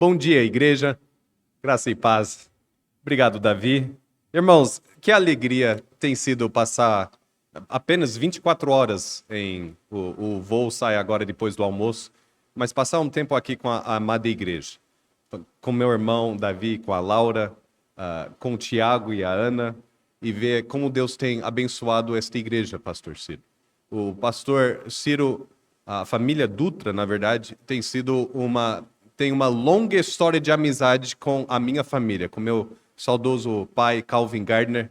Bom dia, igreja. Graça e paz. Obrigado, Davi. Irmãos, que alegria tem sido passar apenas 24 horas o voo sai agora depois do almoço, mas passar um tempo aqui com a amada igreja. Com meu irmão Davi, com a Laura, com o Tiago e a Ana, e ver como Deus tem abençoado esta igreja, pastor Ciro. O pastor Ciro, a família Dutra, na verdade, tem uma longa história de amizade com a minha família, com meu saudoso pai, Calvin Gardner,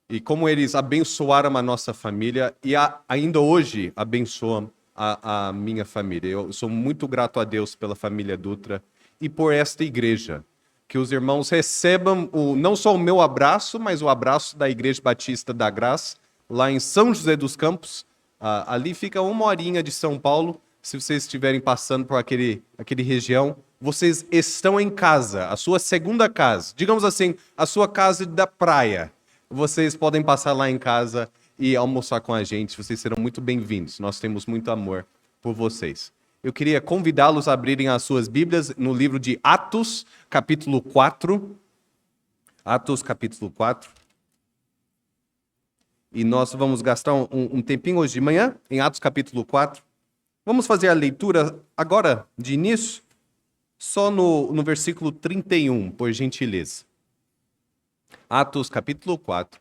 e como eles abençoaram a nossa família e ainda hoje abençoam a minha família. Eu sou muito grato a Deus pela família Dutra e por esta igreja. Que os irmãos recebam não só o meu abraço, mas o abraço da Igreja Batista da Graça, lá em São José dos Campos. Ali fica 1 horinha de São Paulo. Se vocês estiverem passando por aquele região, vocês estão em casa, a sua segunda casa, digamos assim, a sua casa da praia. Vocês podem passar lá em casa e almoçar com a gente, vocês serão muito bem-vindos. Nós temos muito amor por vocês. Eu queria convidá-los a abrirem as suas Bíblias no livro de Atos, capítulo 4. Atos, capítulo 4. E nós vamos gastar um tempinho hoje de manhã em Atos, capítulo 4. Vamos fazer a leitura agora, de início, só no versículo 31, por gentileza. Atos, capítulo 4.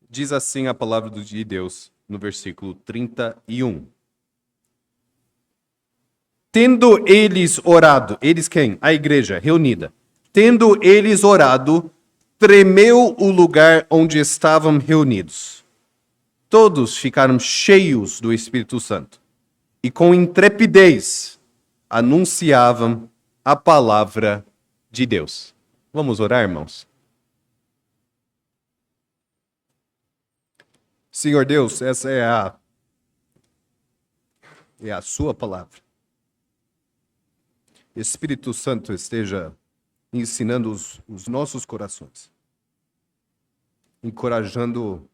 Diz assim a palavra de Deus, no versículo 31. Tendo eles orado, eles quem? A igreja reunida. Tendo eles orado, tremeu o lugar onde estavam reunidos. Todos ficaram cheios do Espírito Santo e com intrepidez anunciavam a palavra de Deus. Vamos orar, irmãos? Senhor Deus, essa é a sua palavra. Espírito Santo esteja ensinando os nossos corações, encorajando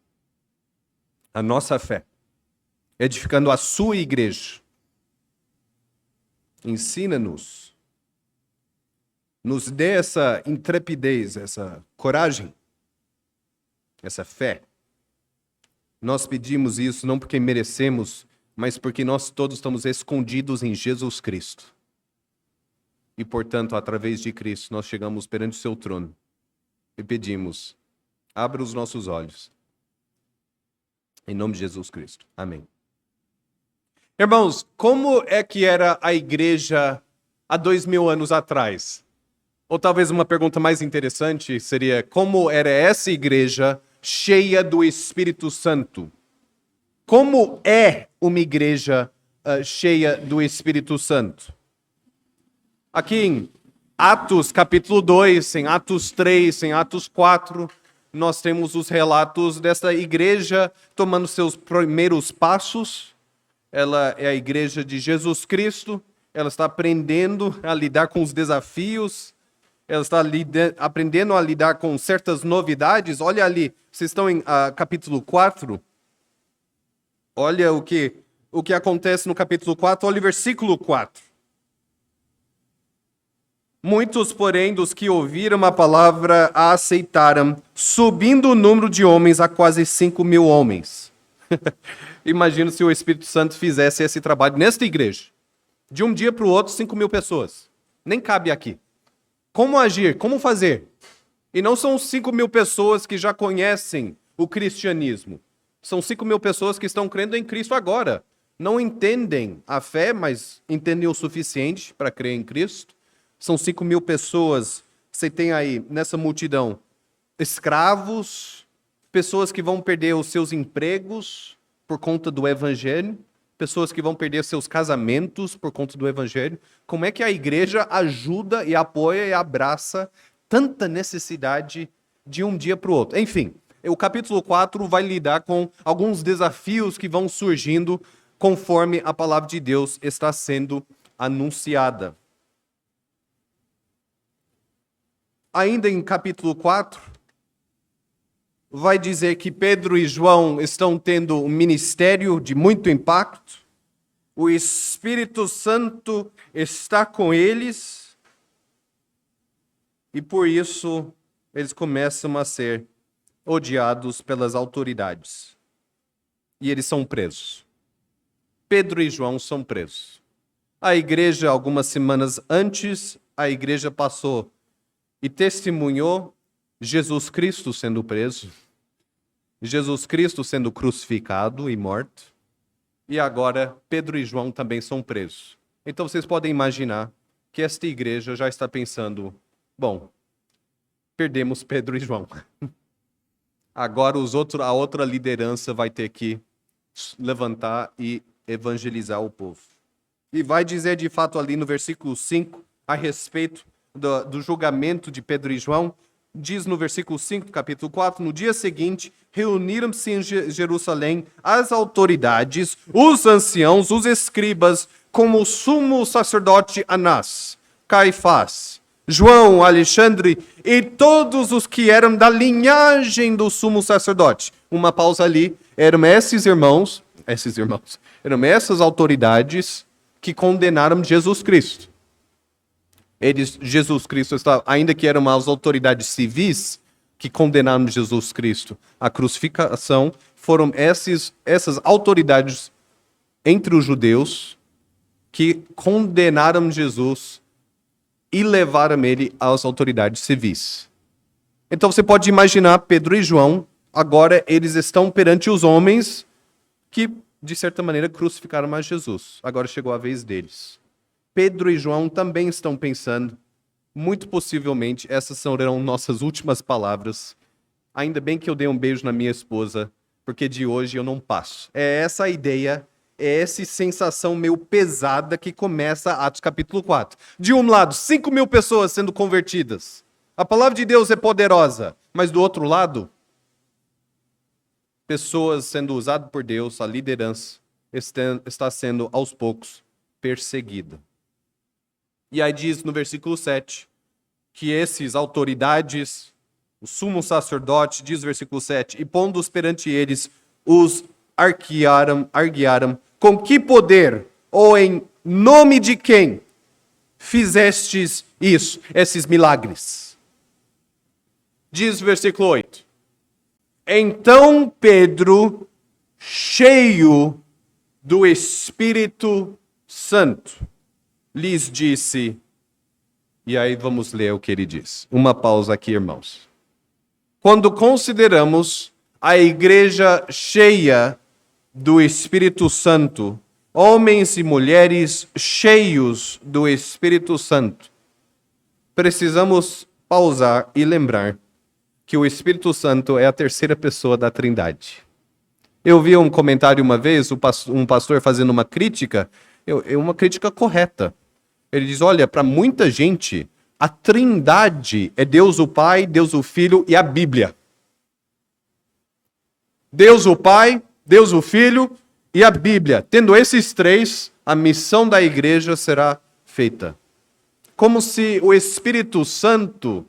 a nossa fé, edificando a sua igreja. Ensina-nos, nos dê essa intrepidez, essa coragem, essa fé. Nós pedimos isso não porque merecemos, mas porque nós todos estamos escondidos em Jesus Cristo. E, portanto, através de Cristo, nós chegamos perante o seu trono e pedimos, abra os nossos olhos. Em nome de Jesus Cristo. Amém. Irmãos, como é que era a igreja há 2000 anos atrás? Ou talvez uma pergunta mais interessante seria, como era essa igreja cheia do Espírito Santo? Como é uma igreja cheia do Espírito Santo? Aqui em Atos capítulo 2, em Atos 3, em Atos 4, nós temos os relatos dessa igreja tomando seus primeiros passos. Ela é a igreja de Jesus Cristo, ela está aprendendo a lidar com os desafios, ela está aprendendo a lidar com certas novidades. Olha ali, vocês estão em capítulo 4, olha o que acontece no capítulo 4, olha o versículo 4. Muitos, porém, dos que ouviram a palavra a aceitaram, subindo o número de homens a quase 5.000 homens. Imagino se o Espírito Santo fizesse esse trabalho nesta igreja. De um dia para o outro, 5.000 pessoas. Nem cabe aqui. Como agir? Como fazer? E não são 5.000 pessoas que já conhecem o cristianismo. São 5.000 pessoas que estão crendo em Cristo agora. Não entendem a fé, mas entendem o suficiente para crer em Cristo. São 5.000 pessoas, você tem aí nessa multidão escravos, pessoas que vão perder os seus empregos por conta do evangelho, pessoas que vão perder seus casamentos por conta do evangelho. Como é que a igreja ajuda e apoia e abraça tanta necessidade de um dia para o outro? Enfim, o capítulo 4 vai lidar com alguns desafios que vão surgindo conforme a palavra de Deus está sendo anunciada. Ainda em capítulo 4, vai dizer que Pedro e João estão tendo um ministério de muito impacto. O Espírito Santo está com eles e por isso eles começam a ser odiados pelas autoridades. E eles são presos. Pedro e João são presos. A igreja, algumas semanas antes, a igreja passou e testemunhou Jesus Cristo sendo preso, Jesus Cristo sendo crucificado e morto, e agora Pedro e João também são presos. Então vocês podem imaginar que esta igreja já está pensando, bom, perdemos Pedro e João. Agora a outra liderança vai ter que levantar e evangelizar o povo. E vai dizer de fato ali no versículo 5, a respeito do julgamento de Pedro e João, diz no versículo 5 do capítulo 4, no dia seguinte, reuniram-se em Jerusalém as autoridades, os anciãos, os escribas, como o sumo sacerdote Anás, Caifás, João, Alexandre e todos os que eram da linhagem do sumo sacerdote. Uma pausa ali, eram essas autoridades que condenaram Jesus Cristo. Jesus Cristo, ainda que eram as autoridades civis que condenaram Jesus Cristo à crucificação, foram essas autoridades entre os judeus que condenaram Jesus e levaram ele às autoridades civis. Então você pode imaginar Pedro e João, agora eles estão perante os homens que, de certa maneira, crucificaram a Jesus. Agora chegou a vez deles. Pedro e João também estão pensando, muito possivelmente, essas serão nossas últimas palavras. Ainda bem que eu dei um beijo na minha esposa, porque de hoje eu não passo. É essa a ideia, é essa sensação meio pesada que começa Atos capítulo 4. De um lado, 5.000 pessoas sendo convertidas. A palavra de Deus é poderosa, mas do outro lado, pessoas sendo usadas por Deus, a liderança está sendo, aos poucos, perseguida. E aí diz no versículo 7, que esses autoridades, o sumo sacerdote, diz o versículo 7, e pondo-os perante eles, os arguiaram, com que poder, ou em nome de quem, fizestes isso, esses milagres? Diz o versículo 8, então Pedro, cheio do Espírito Santo, lhes disse, e aí vamos ler o que ele diz. Uma pausa aqui, irmãos. Quando consideramos a igreja cheia do Espírito Santo, homens e mulheres cheios do Espírito Santo, precisamos pausar e lembrar que o Espírito Santo é a terceira pessoa da Trindade. Eu vi um comentário uma vez, um pastor fazendo uma crítica, uma crítica correta. Ele diz, olha, para muita gente, a Trindade é Deus o Pai, Deus o Filho e a Bíblia. Deus o Pai, Deus o Filho e a Bíblia. Tendo esses três, a missão da igreja será feita. Como se o Espírito Santo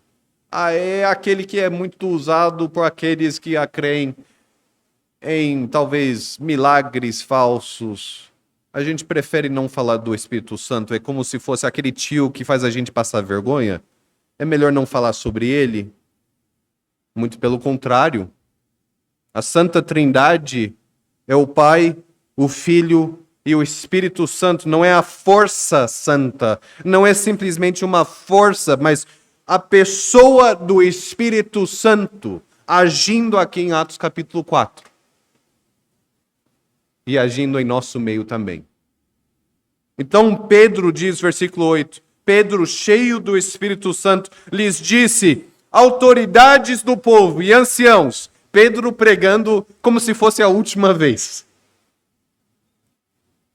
é aquele que é muito usado por aqueles que creem em, talvez, milagres falsos. A gente prefere não falar do Espírito Santo, é como se fosse aquele tio que faz a gente passar vergonha. É melhor não falar sobre ele. Muito pelo contrário. A Santa Trindade é o Pai, o Filho e o Espírito Santo. Não é a força santa, não é simplesmente uma força, mas a pessoa do Espírito Santo agindo aqui em Atos capítulo 4. E agindo em nosso meio também. Então Pedro diz, versículo 8, Pedro, cheio do Espírito Santo, lhes disse, autoridades do povo e anciãos, Pedro pregando como se fosse a última vez.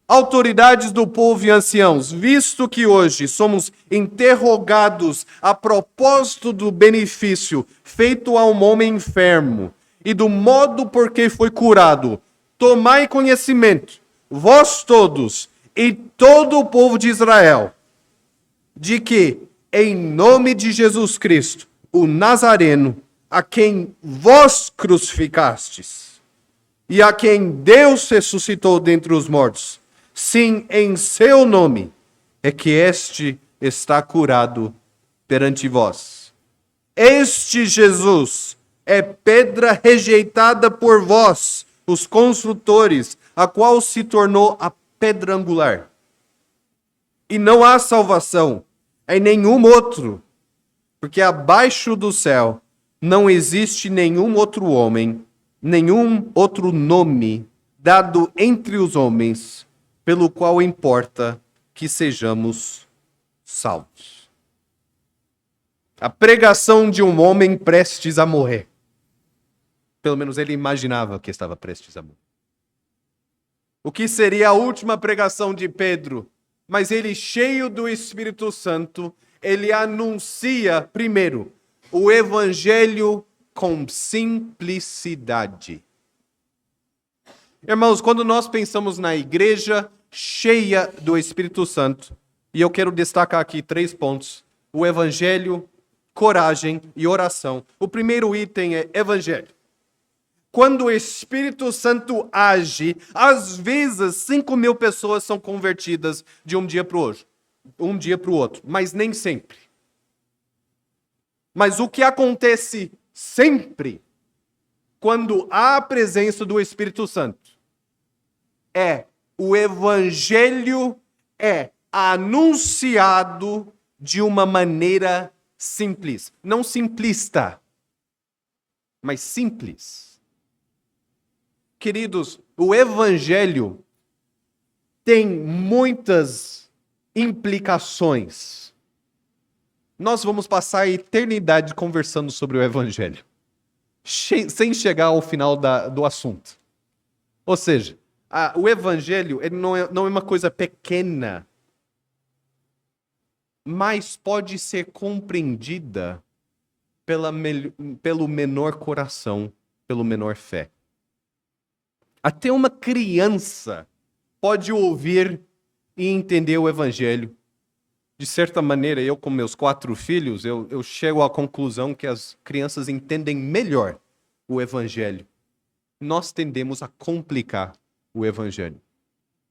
Autoridades do povo e anciãos, visto que hoje somos interrogados a propósito do benefício feito a um homem enfermo e do modo por que foi curado, tomai conhecimento, vós todos e todo o povo de Israel, de que, em nome de Jesus Cristo, o Nazareno, a quem vós crucificastes, e a quem Deus ressuscitou dentre os mortos, sim, em seu nome, é que este está curado perante vós. Este Jesus é pedra rejeitada por vós, os construtores, a qual se tornou a pedra angular. E não há salvação em nenhum outro, porque abaixo do céu não existe nenhum outro homem, nenhum outro nome dado entre os homens, pelo qual importa que sejamos salvos. A pregação de um homem prestes a morrer. Pelo menos ele imaginava que estava prestes a morrer. O que seria a última pregação de Pedro? Mas ele, cheio do Espírito Santo, ele anuncia, primeiro, o Evangelho com simplicidade. Irmãos, quando nós pensamos na igreja cheia do Espírito Santo, e eu quero destacar aqui 3 pontos: o Evangelho, coragem e oração. O primeiro item é Evangelho. Quando o Espírito Santo age, às vezes 5.000 pessoas são convertidas de um dia para o outro, mas nem sempre. Mas o que acontece sempre, quando há a presença do Espírito Santo, é o Evangelho é anunciado de uma maneira simples. Não simplista, mas simples. Queridos, o Evangelho tem muitas implicações. Nós vamos passar a eternidade conversando sobre o Evangelho, sem chegar ao final do assunto. Ou seja, o Evangelho ele não é uma coisa pequena, mas pode ser compreendida pelo menor coração, pelo menor fé. Até uma criança pode ouvir e entender o Evangelho. De certa maneira, eu com meus 4 filhos, eu chego à conclusão que as crianças entendem melhor o Evangelho. Nós tendemos a complicar o Evangelho.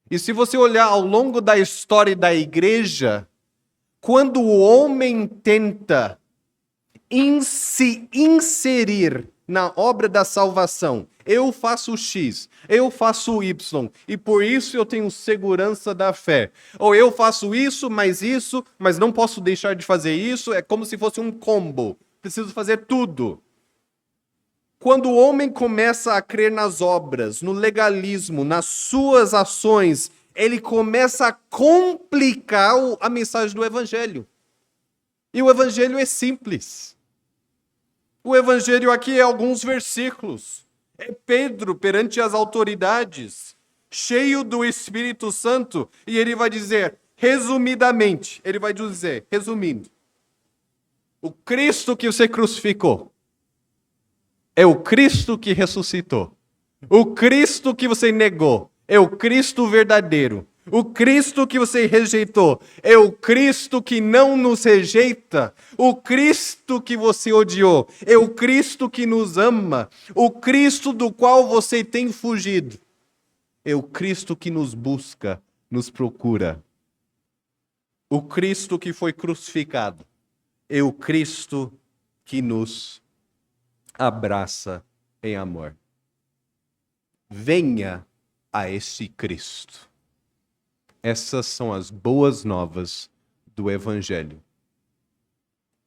E se você olhar ao longo da história da igreja, quando o homem tenta se inserir na obra da salvação, eu faço X, eu faço Y, e por isso eu tenho segurança da fé. Ou eu faço isso, mas não posso deixar de fazer isso, é como se fosse um combo. Preciso fazer tudo. Quando o homem começa a crer nas obras, no legalismo, nas suas ações, ele começa a complicar a mensagem do Evangelho. E o Evangelho é simples. O Evangelho aqui é alguns versículos. É Pedro perante as autoridades, cheio do Espírito Santo, e ele vai dizer, resumidamente, resumindo, o Cristo que você crucificou é o Cristo que ressuscitou. O Cristo que você negou é o Cristo verdadeiro. O Cristo que você rejeitou é o Cristo que não nos rejeita. O Cristo que você odiou é o Cristo que nos ama. O Cristo do qual você tem fugido é o Cristo que nos busca, nos procura. O Cristo que foi crucificado é o Cristo que nos abraça em amor. Venha a esse Cristo. Essas são as boas novas do Evangelho.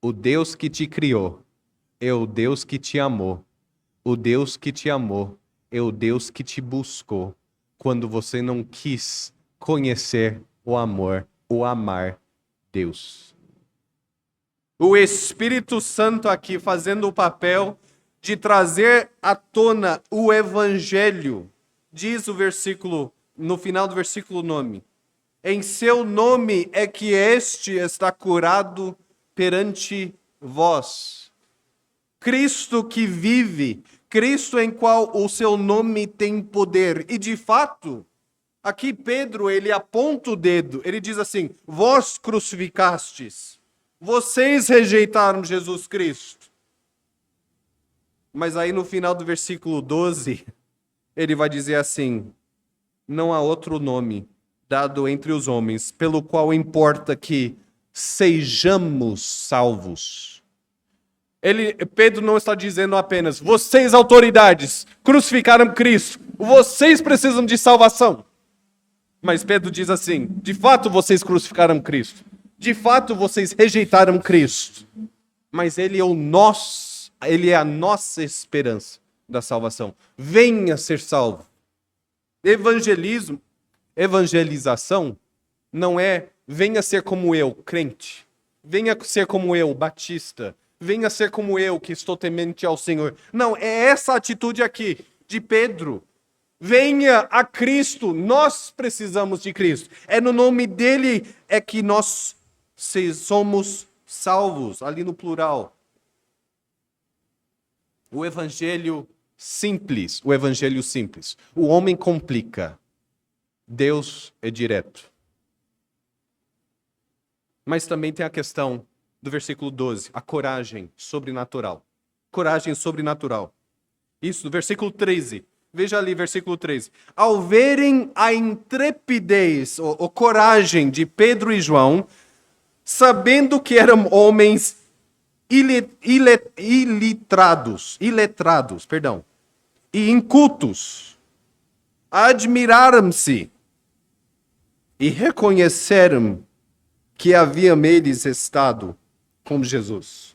O Deus que te criou é o Deus que te amou. O Deus que te amou é o Deus que te buscou quando você não quis conhecer o amor, o amar Deus. O Espírito Santo aqui fazendo o papel de trazer à tona o Evangelho. Diz o versículo, no final do versículo 9. Em seu nome é que este está curado perante vós. Cristo que vive, Cristo em qual o seu nome tem poder. E de fato, aqui Pedro, ele aponta o dedo, ele diz assim, vós crucificastes, vocês rejeitaram Jesus Cristo. Mas aí no final do versículo 12, ele vai dizer assim, não há outro nome dado entre os homens, pelo qual importa que sejamos salvos. Pedro não está dizendo apenas, vocês autoridades crucificaram Cristo, vocês precisam de salvação. Mas Pedro diz assim, de fato vocês crucificaram Cristo, de fato vocês rejeitaram Cristo, mas Ele é a nossa esperança da salvação. Venha ser salvo. Evangelização não é venha ser como eu, crente. Venha ser como eu, batista. Venha ser como eu, que estou temente ao Senhor. Não, é essa atitude aqui de Pedro. Venha a Cristo, nós precisamos de Cristo. É no nome dele é que nós somos salvos, ali no plural. O evangelho simples. O homem complica. Deus é direto. Mas também tem a questão do versículo 12, a coragem sobrenatural. Coragem sobrenatural. Isso, do versículo 13. Veja ali, versículo 13. Ao verem a intrepidez, ou coragem de Pedro e João, sabendo que eram homens iletrados, e incultos, admiraram-se e reconheceram que haviam eles estado com Jesus.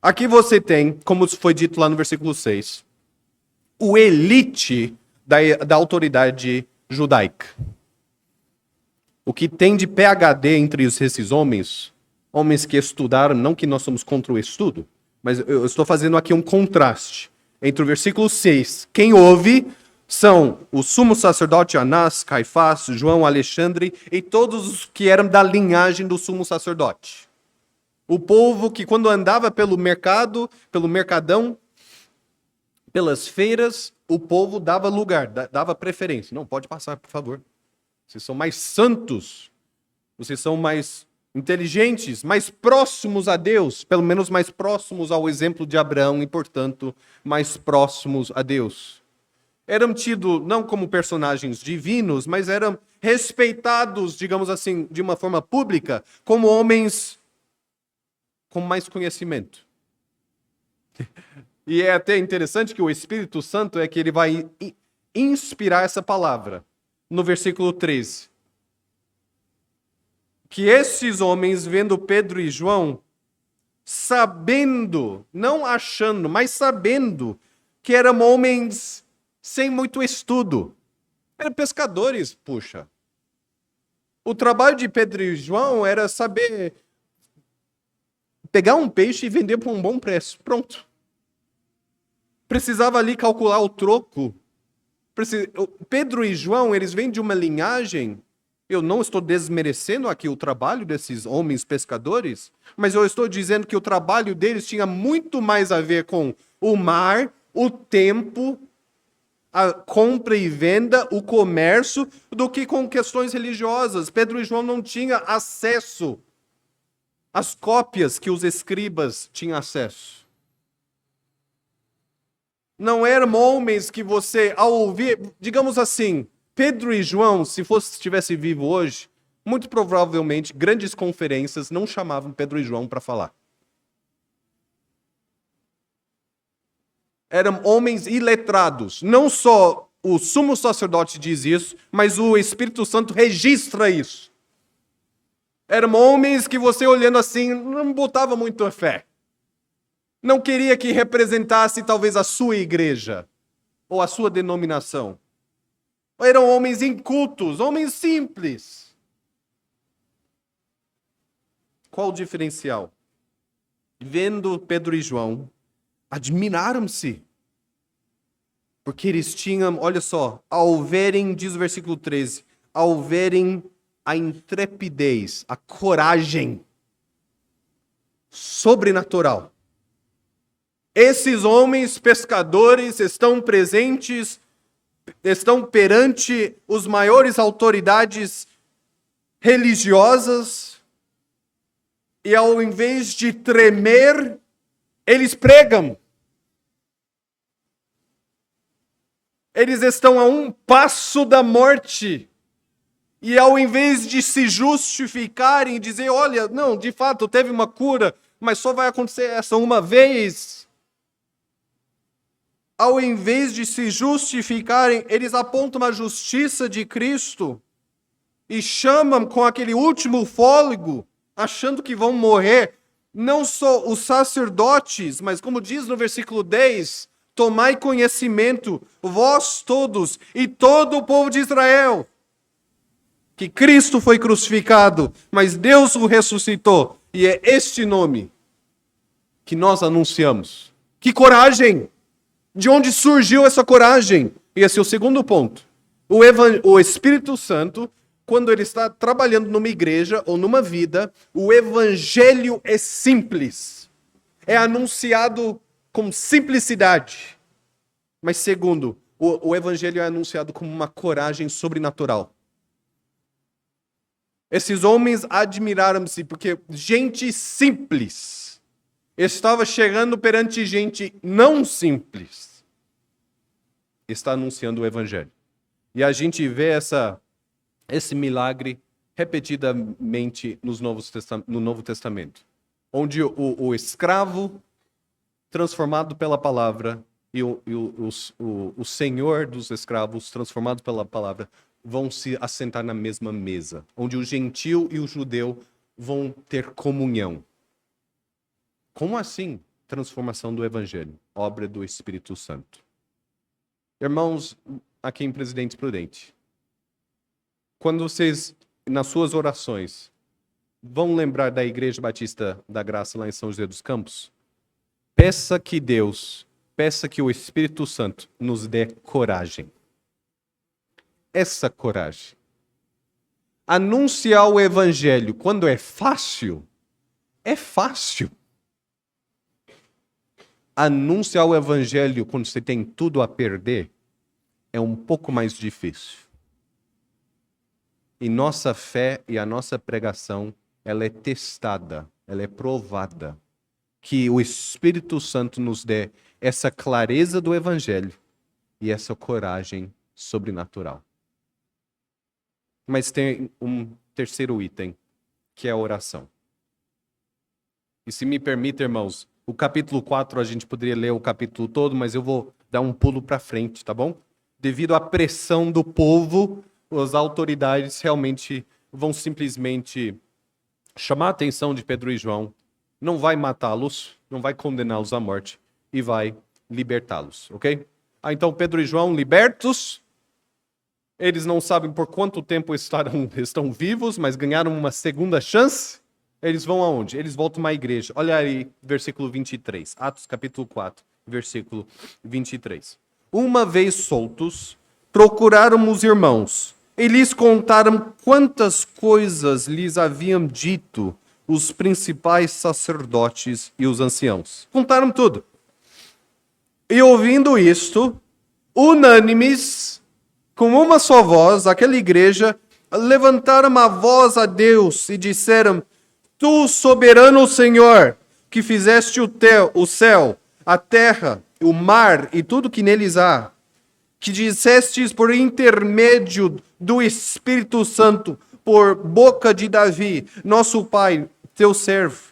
Aqui você tem, como foi dito lá no versículo 6, o elite da autoridade judaica. O que tem de PhD entre esses homens que estudaram, não que nós somos contra o estudo, mas eu estou fazendo aqui um contraste entre o versículo 6, quem ouve são o sumo sacerdote Anás, Caifás, João, Alexandre e todos os que eram da linhagem do sumo sacerdote. O povo que quando andava pelo mercado, pelo mercadão, pelas feiras, o povo dava lugar, dava preferência. Não, pode passar, por favor. Vocês são mais santos, vocês são mais inteligentes, mais próximos a Deus, pelo menos mais próximos ao exemplo de Abraão e, portanto, mais próximos a Deus. Eram tidos não como personagens divinos, mas eram respeitados, digamos assim, de uma forma pública, como homens com mais conhecimento. E é até interessante que o Espírito Santo é que ele vai inspirar essa palavra no versículo 13. Que esses homens, vendo Pedro e João, sabendo, não achando, mas sabendo que eram homens sem muito estudo. Eram pescadores, puxa. O trabalho de Pedro e João era saber pegar um peixe e vender por um bom preço. Pronto. Precisava ali calcular o troco. Pedro e João, eles vêm de uma linhagem. Eu não estou desmerecendo aqui o trabalho desses homens pescadores, mas eu estou dizendo que o trabalho deles tinha muito mais a ver com o mar, o tempo, a compra e venda, o comércio, do que com questões religiosas. Pedro e João não tinham acesso às cópias que os escribas tinham acesso. Não eram homens que você, ao ouvir, digamos assim, Pedro e João, se estivesse vivo hoje, muito provavelmente grandes conferências não chamavam Pedro e João para falar. Eram homens iletrados. Não só o sumo sacerdote diz isso, mas o Espírito Santo registra isso. Eram homens que você olhando assim não botava muito fé. Não queria que representasse talvez a sua igreja ou a sua denominação. Eram homens incultos, homens simples. Qual o diferencial? Vendo Pedro e João, admiraram-se. Porque eles tinham, olha só, ao verem, diz o versículo 13, ao verem a intrepidez, a coragem sobrenatural. Esses homens pescadores estão presentes, estão perante os maiores autoridades religiosas e ao invés de tremer, eles pregam. Eles estão a um passo da morte. E ao invés de se justificarem e dizer, olha, não, de fato, teve uma cura, mas só vai acontecer essa uma vez. Ao invés de se justificarem, eles apontam a justiça de Cristo e chamam com aquele último fôlego, achando que vão morrer, não só os sacerdotes, mas como diz no versículo 10, tomai conhecimento, vós todos e todo o povo de Israel, que Cristo foi crucificado, mas Deus o ressuscitou, e é este nome que nós anunciamos. Que coragem! De onde surgiu essa coragem? E esse é o segundo ponto. O Espírito Santo, quando ele está trabalhando numa igreja ou numa vida, o evangelho é simples. É anunciado com simplicidade. Mas segundo, o evangelho é anunciado com uma coragem sobrenatural. Esses homens admiraram-se porque gente simples estava chegando perante gente não simples. Está anunciando o evangelho. E a gente vê esse milagre repetidamente no Novo Testamento. Onde o escravo, transformado pela palavra, e o senhor dos escravos, transformado pela palavra, vão se assentar na mesma mesa. Onde o gentil e o judeu vão ter comunhão. Como assim? Transformação do Evangelho, obra do Espírito Santo. Irmãos, aqui em Presidente Prudente, quando vocês, nas suas orações, vão lembrar da Igreja Batista da Graça lá em São José dos Campos, peça que o Espírito Santo nos dê coragem. Essa coragem. Anunciar o Evangelho quando é fácil, é fácil. Anunciar o evangelho quando você tem tudo a perder é um pouco mais difícil. E nossa fé e a nossa pregação, ela é testada, ela é provada. Que o Espírito Santo nos dê essa clareza do evangelho e essa coragem sobrenatural. Mas tem um terceiro item, que é a oração. E se me permite, irmãos, o capítulo 4, a gente poderia ler o capítulo todo, mas eu vou dar um pulo para frente, tá bom? Devido à pressão do povo, as autoridades realmente vão simplesmente chamar a atenção de Pedro e João, não vai matá-los, não vai condená-los à morte e vai libertá-los, ok? Então Pedro e João libertos, eles não sabem por quanto tempo estão vivos, mas ganharam uma segunda chance. Eles vão aonde? Eles voltam à igreja. Olha aí, versículo 23. Atos capítulo 4, versículo 23. Uma vez soltos, procuraram os irmãos e lhes contaram quantas coisas lhes haviam dito os principais sacerdotes e os anciãos. Contaram tudo. E ouvindo isto, unânimes, com uma só voz, aquela igreja, levantaram a voz a Deus e disseram: Tu, soberano Senhor, que fizeste o céu, a terra, o mar e tudo que neles há, que dissestes por intermédio do Espírito Santo, por boca de Davi, nosso pai, teu servo.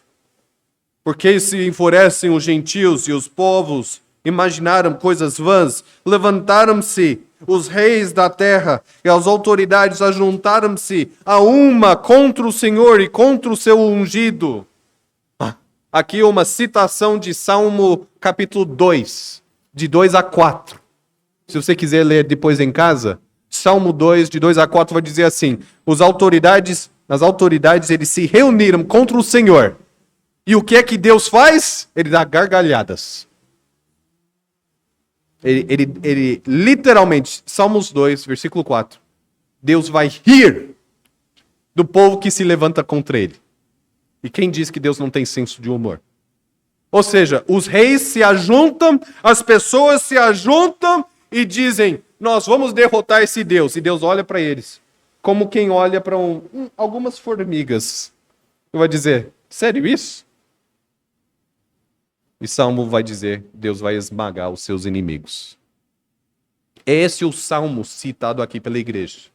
Porque se enfurecem os gentios e os povos, imaginaram coisas vãs, levantaram-se os reis da terra e as autoridades ajuntaram-se a uma contra o Senhor e contra o seu ungido. Aqui uma citação de Salmo capítulo 2, de 2 a 4. Se você quiser ler depois em casa, Salmo 2, de 2 a 4 vai dizer assim: as autoridades eles se reuniram contra o Senhor. E o que é que Deus faz? Ele dá gargalhadas. Ele literalmente, Salmos 2, versículo 4, Deus vai rir do povo que se levanta contra ele. E quem diz que Deus não tem senso de humor? Ou seja, os reis se ajuntam, as pessoas se ajuntam e dizem: nós vamos derrotar esse Deus. E Deus olha para eles, como quem olha para algumas formigas. E vai dizer: sério isso? E Salmo vai dizer: Deus vai esmagar os seus inimigos. Esse é o Salmo citado aqui pela igreja.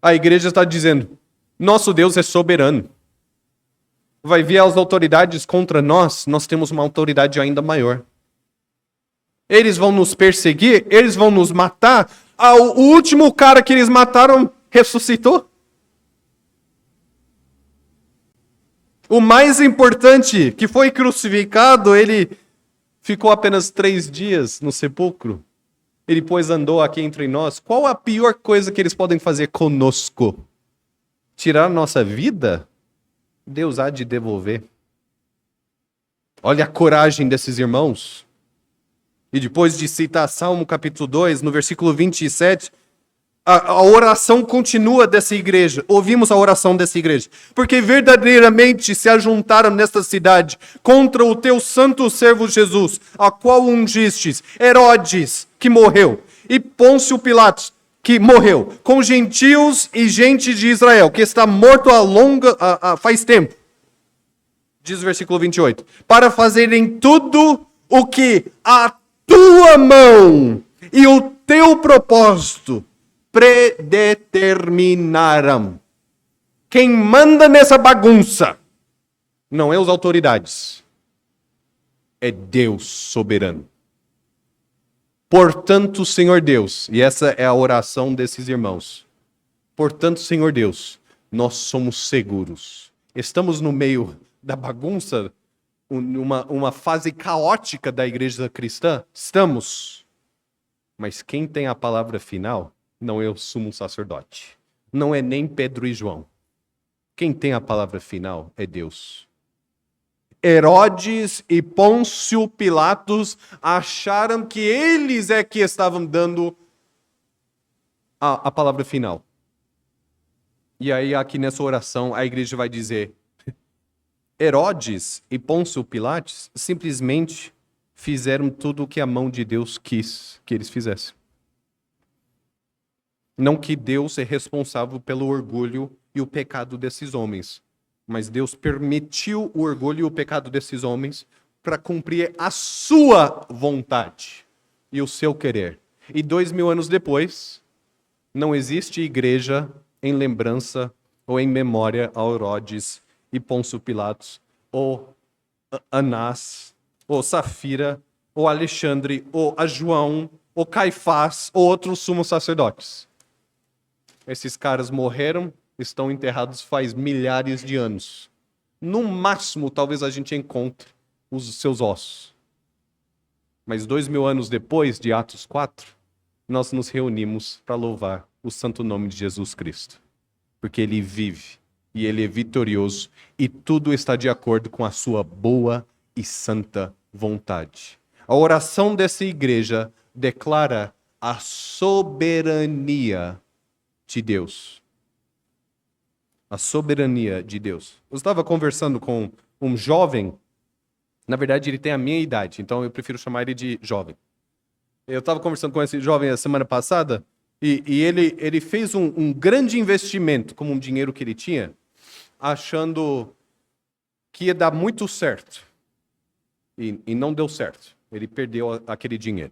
A igreja está dizendo: nosso Deus é soberano. vai vir as autoridades contra nós, nós temos uma autoridade ainda maior. Eles vão nos perseguir, eles vão nos matar. O último cara que eles mataram ressuscitou. O mais importante, que foi crucificado, ele ficou apenas 3 dias no sepulcro. Ele depois andou aqui entre nós. Qual a pior coisa que eles podem fazer conosco? Tirar a nossa vida? Deus há de devolver. Olha a coragem desses irmãos. E depois de citar Salmo capítulo 2, no versículo 27, a oração continua dessa igreja. Ouvimos a oração dessa igreja. Porque verdadeiramente se ajuntaram nesta cidade contra o teu santo servo Jesus, a qual ungistes, Herodes, que morreu, e Pôncio Pilatos, que morreu, com gentios e gente de Israel, que está morto faz tempo. Diz o versículo 28. Para fazerem tudo o que a tua mão e o teu propósito predeterminaram. Quem manda nessa bagunça não é as autoridades, é Deus soberano. Portanto, Senhor Deus, e essa é a oração desses irmãos. Portanto, Senhor Deus, nós somos seguros. Estamos no meio da bagunça, uma fase caótica da igreja cristã? Estamos. Mas quem tem a palavra final não é o sumo sacerdote. Não é nem Pedro e João. Quem tem a palavra final é Deus. Herodes e Pôncio Pilatos acharam que eles é que estavam dando a palavra final. E aí aqui nessa oração a igreja vai dizer: Herodes e Pôncio Pilatos simplesmente fizeram tudo o que a mão de Deus quis que eles fizessem. Não que Deus é responsável pelo orgulho e o pecado desses homens, mas Deus permitiu o orgulho e o pecado desses homens para cumprir a sua vontade e o seu querer. E 2000 anos depois, não existe igreja em lembrança ou em memória a Herodes e Pôncio Pilatos, ou Anás, ou Safira, ou Alexandre, ou a João, ou Caifás, ou outros sumos sacerdotes. Esses caras morreram, estão enterrados faz milhares de anos. No máximo, talvez a gente encontre os seus ossos. Mas 2000 anos depois, de Atos 4, nós nos reunimos para louvar o santo nome de Jesus Cristo. Porque Ele vive. E Ele é vitorioso, e tudo está de acordo com a sua boa e santa vontade. A oração dessa igreja declara a soberania de Deus. A soberania de Deus. Eu estava conversando com um jovem, na verdade ele tem a minha idade, então eu prefiro chamar ele de jovem. Eu estava conversando com esse jovem a semana passada, e ele fez um grande investimento com um dinheiro que ele tinha, achando que ia dar muito certo. E não deu certo. Ele perdeu aquele dinheiro.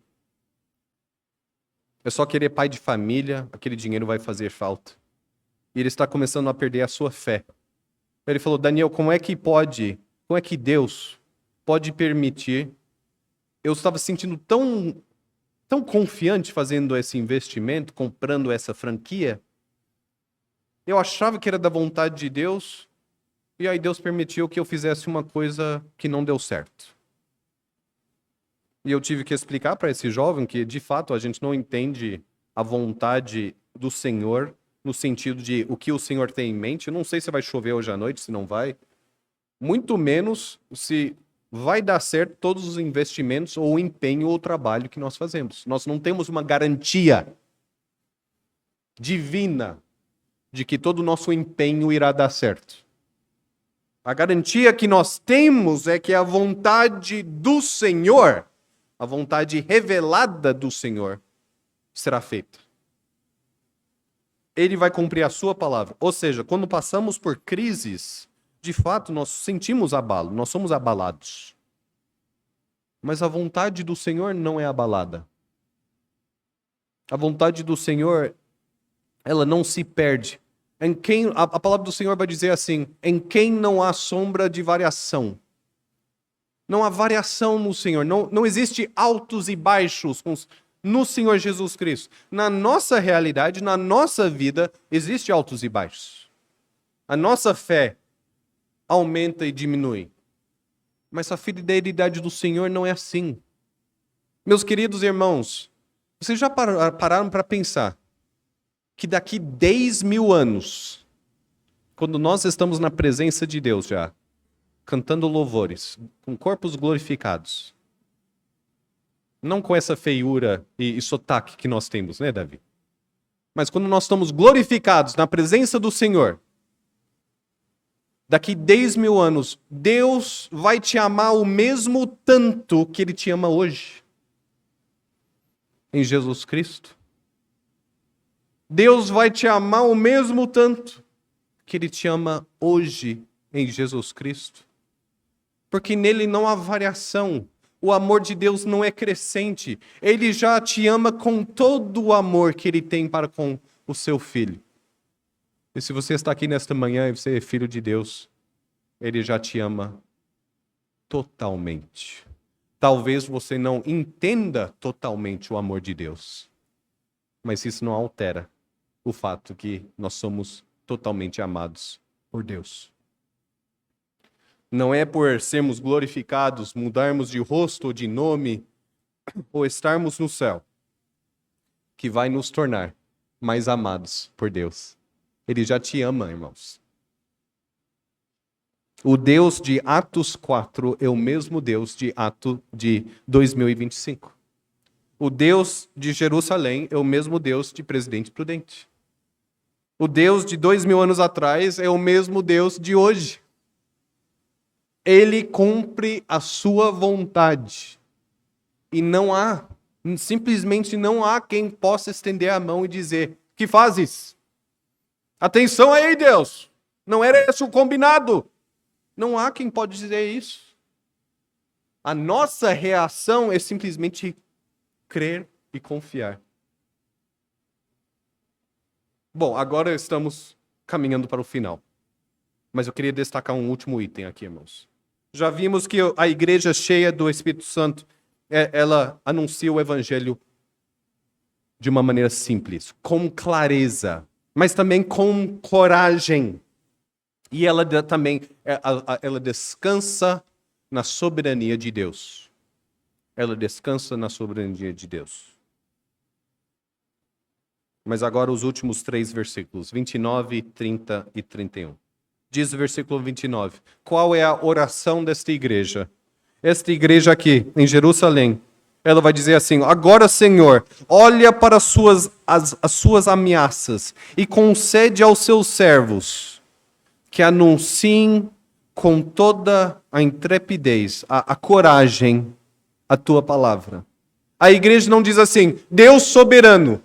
É só querer pai de família, aquele dinheiro vai fazer falta. E ele está começando a perder a sua fé. Ele falou: Daniel, como é que Deus pode permitir? Eu estava sentindo tão confiante fazendo esse investimento, comprando essa franquia. Eu achava que era da vontade de Deus, e aí Deus permitiu que eu fizesse uma coisa que não deu certo. E eu tive que explicar para esse jovem que, de fato, a gente não entende a vontade do Senhor, no sentido de o que o Senhor tem em mente. Eu não sei se vai chover hoje à noite, se não vai. Muito menos se vai dar certo todos os investimentos ou o empenho ou o trabalho que nós fazemos. Nós não temos uma garantia divina de que todo o nosso empenho irá dar certo. A garantia que nós temos é que a vontade do Senhor, a vontade revelada do Senhor, será feita. Ele vai cumprir a sua palavra. Ou seja, quando passamos por crises, de fato nós sentimos abalo, nós somos abalados. Mas a vontade do Senhor não é abalada. A vontade do Senhor, ela não se perde Em quem, a palavra do Senhor vai dizer assim, em quem não há sombra de variação. Não há variação no Senhor, não existe altos e baixos no Senhor Jesus Cristo. Na nossa realidade, na nossa vida, existe altos e baixos. A nossa fé aumenta e diminui. Mas a fidelidade do Senhor não é assim. Meus queridos irmãos, vocês já pararam para pensar que daqui 10.000 anos, quando nós estamos na presença de Deus já, cantando louvores, com corpos glorificados, não com essa feiura e sotaque que nós temos, né, Davi? Mas quando nós estamos glorificados na presença do Senhor, daqui 10.000 anos, Deus vai te amar o mesmo tanto que Ele te ama hoje, em Jesus Cristo. Deus vai te amar o mesmo tanto que Ele te ama hoje em Jesus Cristo. Porque nele não há variação. O amor de Deus não é crescente. Ele já te ama com todo o amor que Ele tem para com o seu filho. E se você está aqui nesta manhã e você é filho de Deus, Ele já te ama totalmente. Talvez você não entenda totalmente o amor de Deus, mas isso não altera o fato que nós somos totalmente amados por Deus. Não é por sermos glorificados, mudarmos de rosto ou de nome, ou estarmos no céu, que vai nos tornar mais amados por Deus. Ele já te ama, irmãos. O Deus de Atos 4 é o mesmo Deus de Atos de 2025. O Deus de Jerusalém é o mesmo Deus de Presidente Prudente. O Deus de 2.000 anos atrás é o mesmo Deus de hoje. Ele cumpre a sua vontade. E simplesmente não há quem possa estender a mão e dizer, que fazes? Atenção aí, Deus! Não era esse o combinado. Não há quem pode dizer isso. A nossa reação é simplesmente crer e confiar. Bom, agora estamos caminhando para o final. Mas eu queria destacar um último item aqui, irmãos. Já vimos que a igreja cheia do Espírito Santo, ela anuncia o evangelho de uma maneira simples, com clareza, mas também com coragem. E ela também ela descansa na soberania de Deus. Ela descansa na soberania de Deus. Mas agora os últimos 3 versículos, 29, 30 e 31. Diz o versículo 29. Qual é a oração desta igreja? Esta igreja aqui, em Jerusalém, ela vai dizer assim, agora, Senhor, olha para as suas ameaças e concede aos seus servos que anunciem com toda a intrepidez, a coragem, a tua palavra. A igreja não diz assim, Deus soberano,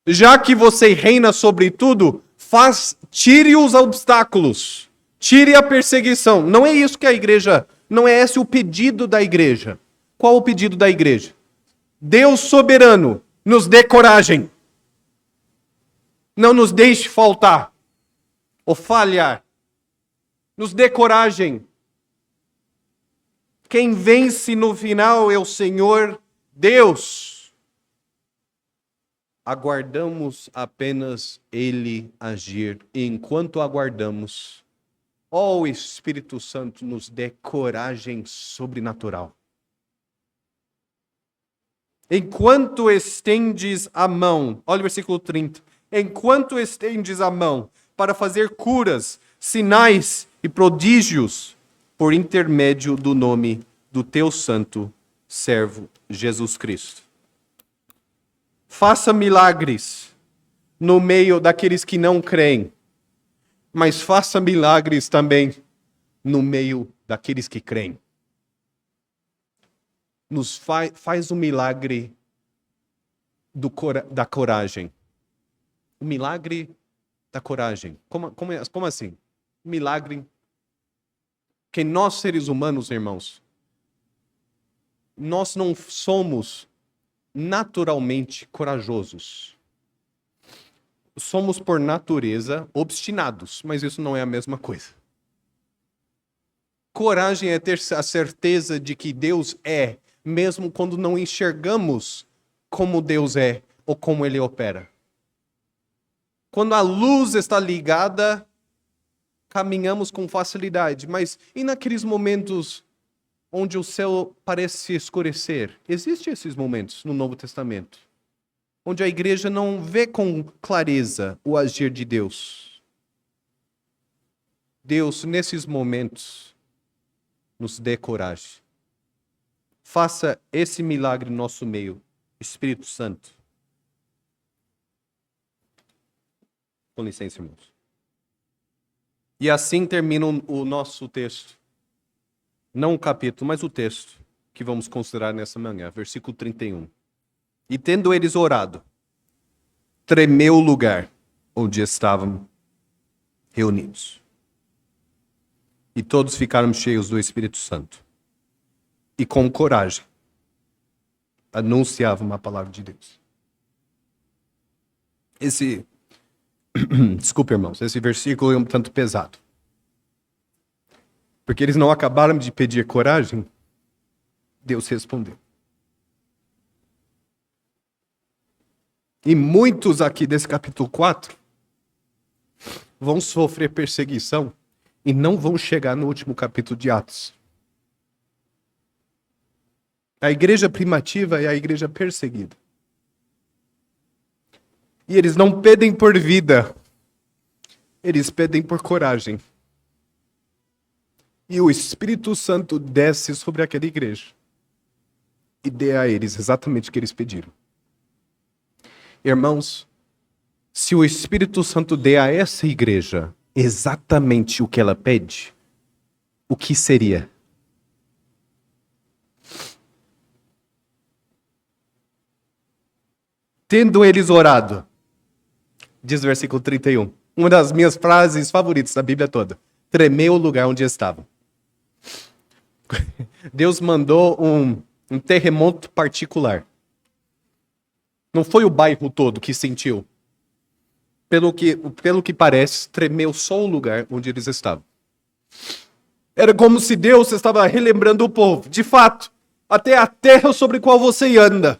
já que você reina sobre tudo, tire os obstáculos, tire a perseguição. Não é isso que a igreja, não é esse o pedido da igreja. Qual o pedido da igreja? Deus soberano, nos dê coragem. Não nos deixe faltar ou falhar. Nos dê coragem. Quem vence no final é o Senhor Deus. Aguardamos apenas Ele agir. E enquanto aguardamos, ó Espírito Santo, nos dê coragem sobrenatural. Enquanto estendes a mão, olha o versículo 30. Enquanto estendes a mão para fazer curas, sinais e prodígios por intermédio do nome do teu santo servo Jesus Cristo. Faça milagres no meio daqueles que não creem, mas faça milagres também no meio daqueles que creem. Faz o milagre da coragem. O milagre da coragem. Como assim? Milagre que nós, seres humanos, irmãos, nós não somos naturalmente corajosos. somos por natureza obstinados, mas isso não é a mesma coisa. Coragem é ter a certeza de que Deus é, mesmo quando não enxergamos como Deus é ou como Ele opera. Quando a luz está ligada, caminhamos com facilidade, mas e naqueles momentos onde o céu parece se escurecer? Existem esses momentos no Novo Testamento, onde a igreja não vê com clareza o agir de Deus. Deus, nesses momentos, nos dê coragem. Faça esse milagre no nosso meio, Espírito Santo. Com licença, irmãos. E assim termina o nosso texto. Não o capítulo, mas o texto que vamos considerar nessa manhã, versículo 31. E tendo eles orado, tremeu o lugar onde estavam reunidos. E todos ficaram cheios do Espírito Santo. E com coragem anunciavam a palavra de Deus. Desculpe, irmãos, esse versículo é um tanto pesado. Porque eles não acabaram de pedir coragem, Deus respondeu. E muitos aqui desse capítulo 4 vão sofrer perseguição e não vão chegar no último capítulo de Atos. A igreja primitiva é a igreja perseguida. E eles não pedem por vida, eles pedem por coragem. E o Espírito Santo desce sobre aquela igreja e dê a eles exatamente o que eles pediram. Irmãos, se o Espírito Santo dê a essa igreja exatamente o que ela pede, o que seria? Tendo eles orado, diz o versículo 31, uma das minhas frases favoritas da Bíblia toda, tremeu o lugar onde estavam. Deus mandou um terremoto particular. Não foi o bairro todo que sentiu. Pelo que parece, tremeu só o lugar onde eles estavam. Era como se Deus estava relembrando o povo. De fato, até a terra sobre a qual você anda,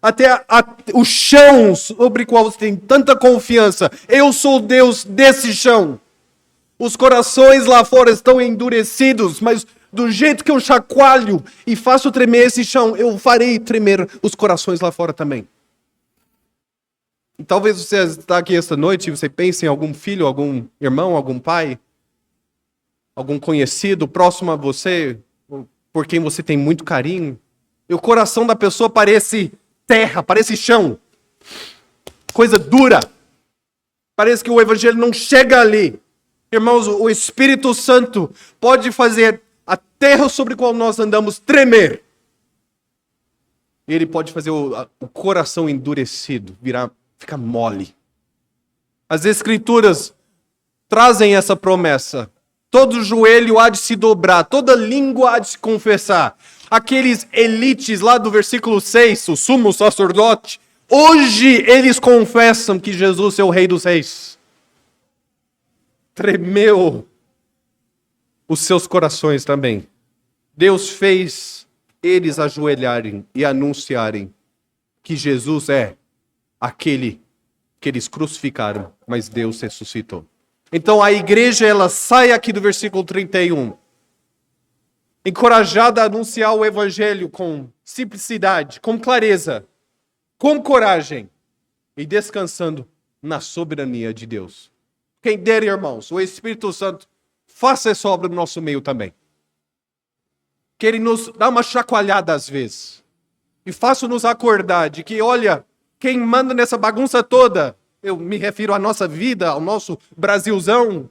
até o chão sobre o qual você tem tanta confiança, eu sou o Deus desse chão. Os corações lá fora estão endurecidos, mas do jeito que eu chacoalho e faço tremer esse chão, eu farei tremer os corações lá fora também. E talvez você está aqui esta noite e você pense em algum filho, algum irmão, algum pai, algum conhecido próximo a você, por quem você tem muito carinho. E o coração da pessoa parece terra, parece chão. Coisa dura. Parece que o evangelho não chega ali. Irmãos, o Espírito Santo pode fazer a terra sobre a qual nós andamos tremer. E ele pode fazer o coração endurecido ficar mole. As Escrituras trazem essa promessa. Todo joelho há de se dobrar, toda língua há de se confessar. Aqueles elites lá do versículo 6, o sumo sacerdote, hoje eles confessam que Jesus é o Rei dos Reis. Tremeu os seus corações também. Deus fez eles ajoelharem e anunciarem que Jesus é aquele que eles crucificaram, mas Deus ressuscitou. Então a igreja, ela sai aqui do versículo 31, encorajada a anunciar o evangelho com simplicidade, com clareza, com coragem e descansando na soberania de Deus. Quem der, irmãos, o Espírito Santo faça essa obra no nosso meio também. Que ele nos dá uma chacoalhada às vezes. E faça-nos acordar de que, olha, quem manda nessa bagunça toda, eu me refiro à nossa vida, ao nosso Brasilzão,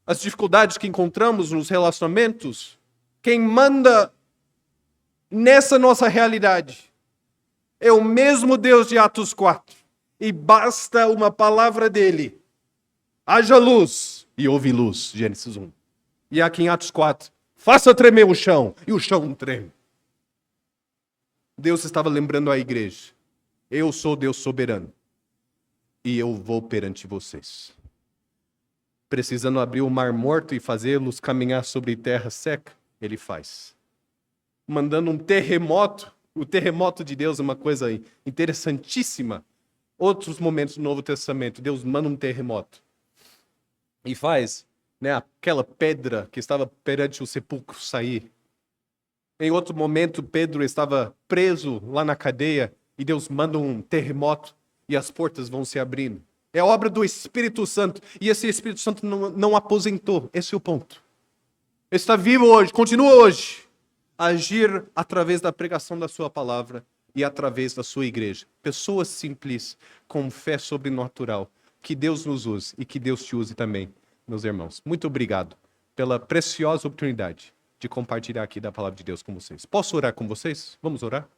as dificuldades que encontramos nos relacionamentos, quem manda nessa nossa realidade é o mesmo Deus de Atos 4. E basta uma palavra dele. Haja luz e houve luz, Gênesis 1. E aqui em Atos 4, faça tremer o chão e o chão treme. Deus estava lembrando à igreja, eu sou Deus soberano. e eu vou perante vocês. Precisando abrir o mar morto e fazê-los caminhar sobre terra seca, ele faz. Mandando um terremoto, o terremoto de Deus é uma coisa interessantíssima. Outros momentos do Novo Testamento, Deus manda um terremoto. E faz, né, aquela pedra que estava perante o sepulcro sair. Em outro momento, Pedro estava preso lá na cadeia e Deus manda um terremoto e as portas vão se abrindo. É obra do Espírito Santo. E esse Espírito Santo não aposentou. Esse é o ponto. Ele está vivo hoje, continua hoje. A agir através da pregação da sua palavra e através da sua igreja. Pessoas simples, com fé sobrenatural. Que Deus nos use e que Deus te use também, meus irmãos. Muito obrigado pela preciosa oportunidade de compartilhar aqui da palavra de Deus com vocês. Posso orar com vocês? Vamos orar?